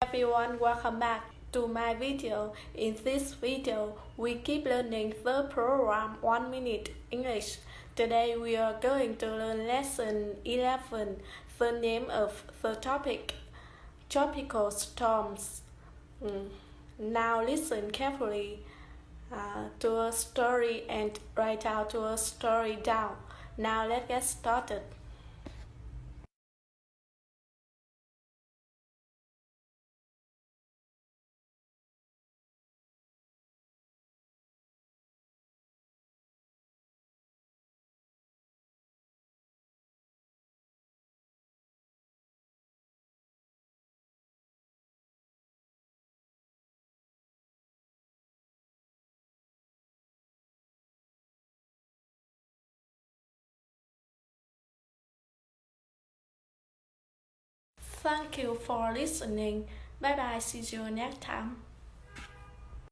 Everyone, welcome back to my video. In this video, we keep learning the program 1 Minute English. Today we are going to learn lesson 11, the name of the topic, tropical storms. Now listen carefully to a story and write out a story down. Now let's get started. Thank you for listening. Bye bye. See you next time.